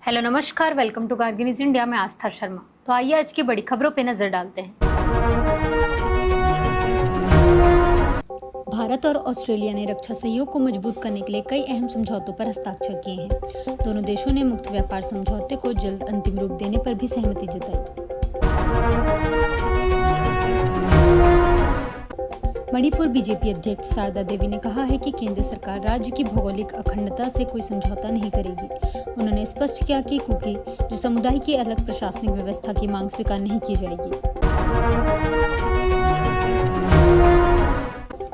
Hello नमस्कार, welcome to Kargil news India में आस्था शर्मा। तो आइए आज की बड़ी खबरों पे नजर डालते हैं। भारत और ऑस्ट्रेलिया ने रक्षा सहयोग को मजबूत करने के लिए कई अहम समझौतों पर हस्ताक्षर किए हैं। दोनों देशों ने मुक्त व्यापार समझौते को जल्द अंतिम रूप देने पर भी सहमति जताई। मणिपुर बीजेपी अध्यक्ष शारदा देवी ने कहा है कि केंद्र सरकार राज्य की भौगोलिक अखंडता से कोई समझौता नहीं करेगी। उन्होंने स्पष्ट किया कि कुकी जो समुदाय की अलग प्रशासनिक व्यवस्था की मांग स्वीकार नहीं की जाएगी।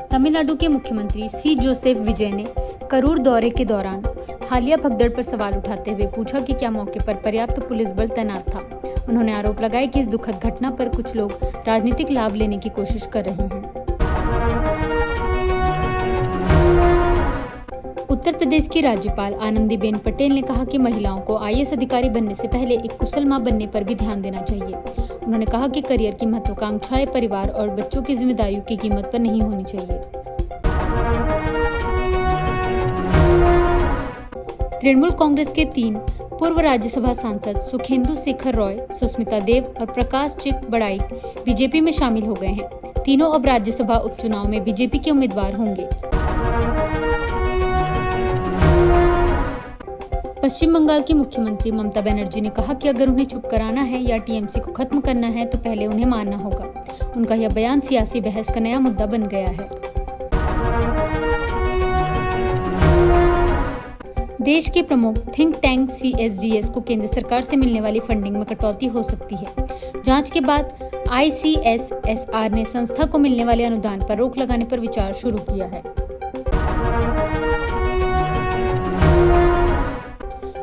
तमिलनाडु के मुख्यमंत्री सी जोसेफ विजय ने करूर दौरे के दौरान हालिया भगदड़ पर सवाल उठाते हुए पूछा कि क्या मौके पर पर्याप्त पुलिस बल तैनात था। उन्होंने आरोप लगाया कि इस दुखद घटना पर कुछ लोग राजनीतिक लाभ लेने की कोशिश कर रहे हैं। उत्तर प्रदेश की राज्यपाल आनंदीबेन पटेल ने कहा कि महिलाओं को आईएएस अधिकारी बनने से पहले एक कुशल मां बनने पर भी ध्यान देना चाहिए। उन्होंने कहा कि करियर की महत्वाकांक्षाएं परिवार और बच्चों की जिम्मेदारियों की कीमत पर नहीं होनी चाहिए। तृणमूल कांग्रेस के 3 पूर्व राज्यसभा सांसद सुखेंदु शेखर रॉय, सुष्मिता देव और प्रकाश चिक बड़ाइक बीजेपी में शामिल हो गए हैं। तीनों अब राज्यसभा उपचुनाव में बीजेपी के उम्मीदवार होंगे। पश्चिम बंगाल की मुख्यमंत्री ममता बनर्जी ने कहा कि अगर उन्हें चुप कराना है या टीएमसी को खत्म करना है तो पहले उन्हें मारना होगा। उनका यह बयान सियासी बहस का नया मुद्दा बन गया है। देश के प्रमुख थिंक टैंक सीएसडीएस को केंद्र सरकार से मिलने वाली फंडिंग में कटौती हो सकती है। जांच के बाद आईसीएसएसआर ने संस्था को मिलने वाले अनुदान पर रोक लगाने पर विचार शुरू किया है।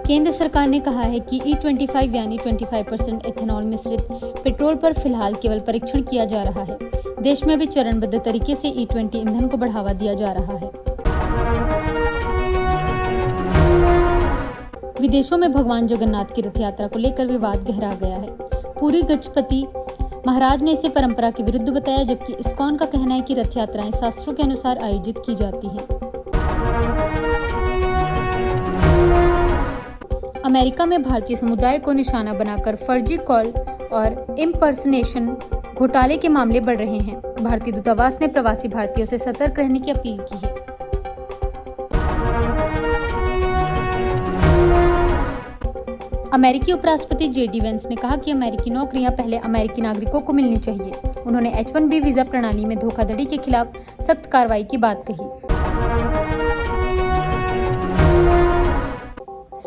केंद्र सरकार ने कहा है कि E25 यानी 25% एथेनॉल मिश्रित पेट्रोल पर फिलहाल केवल परीक्षण किया जा रहा है। देश में अभी चरणबद्ध तरीके से E20 ईंधन को बढ़ावा दिया जा रहा है। विदेशों में भगवान जगन्नाथ की रथ यात्रा को लेकर विवाद गहरा गया है। पुरी गजपति महाराज ने इसे परंपरा के विरुद्ध बताया, जबकि इस्कॉन का कहना है कि रथ यात्राएं शास्त्रों के अनुसार आयोजित की जाती हैं। अमेरिका में भारतीय समुदाय को निशाना बनाकर फर्जी कॉल और इम्पर्सनेशन घोटाले के मामले बढ़ रहे हैं। भारतीय दूतावास ने प्रवासी भारतीयों से सतर्क रहने की अपील की है। अमेरिकी उपराष्ट्रपति जेडी वेंस ने कहा कि अमेरिकी नौकरियां पहले अमेरिकी नागरिकों को मिलनी चाहिए। उन्होंने H1B वीजा प्रणाली में धोखाधड़ी के खिलाफ सख्त कार्रवाई की बात कही।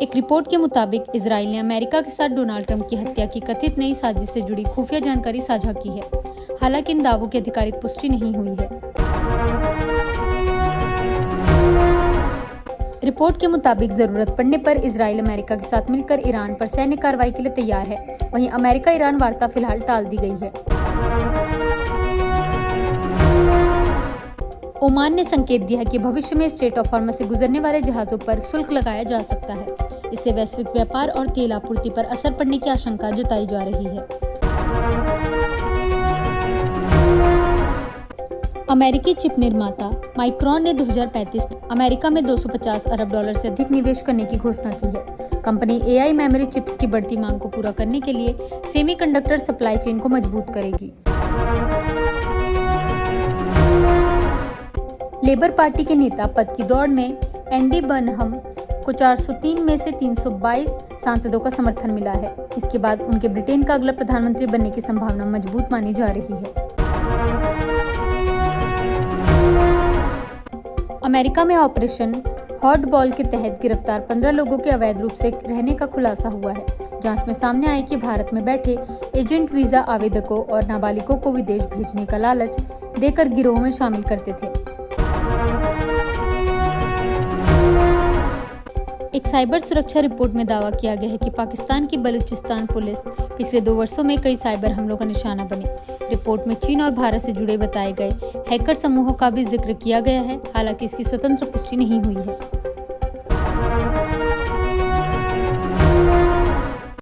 एक रिपोर्ट के मुताबिक इजराइल ने अमेरिका के साथ डोनाल्ड ट्रंप की हत्या की कथित नई साजिश से जुड़ी खुफिया जानकारी साझा की है। हालांकि इन दावों की आधिकारिक पुष्टि नहीं हुई है। रिपोर्ट के मुताबिक जरूरत पड़ने पर इजराइल अमेरिका के साथ मिलकर ईरान पर सैन्य कार्रवाई के लिए तैयार है। वहीं अमेरिका ईरान वार्ता फिलहाल टाल दी गई है। ओमान ने संकेत दिया है कि भविष्य में स्ट्रेट ऑफ हॉर्मज से गुजरने वाले जहाजों पर शुल्क लगाया जा सकता है। इससे वैश्विक व्यापार और तेल आपूर्ति पर असर पड़ने की आशंका जताई जा रही है। अमेरिकी चिप निर्माता माइक्रॉन ने 2035 अमेरिका में $250 अरब से अधिक निवेश करने की घोषणा की है। कंपनी AI मेमोरी चिप्स की बढ़ती मांग को पूरा करने के लिए सेमीकंडक्टर सप्लाई चेन को मजबूत करेगी। लेबर पार्टी के नेता पद की दौड़ में एंडी बर्नहम को 403 में से 322 सांसदों का समर्थन मिला है। इसके बाद उनके ब्रिटेन का अगला प्रधानमंत्री बनने की संभावना मजबूत मानी जा रही है। अमेरिका में ऑपरेशन हॉट बॉल के तहत गिरफ्तार 15 लोगों के अवैध रूप से रहने का खुलासा हुआ है। जांच में सामने आया कि भारत में बैठे एजेंट वीजा आवेदकों और नाबालिगों को विदेश भेजने का लालच देकर गिरोह में शामिल करते थे। एक साइबर सुरक्षा रिपोर्ट में दावा किया गया है कि पाकिस्तान की बलूचिस्तान पुलिस पिछले 2 वर्षों में कई साइबर हमलों का निशाना बनी। रिपोर्ट में चीन और भारत से जुड़े बताए गए हैकर समूहों का भी जिक्र किया गया है। हालांकि इसकी स्वतंत्र पुष्टि नहीं हुई है।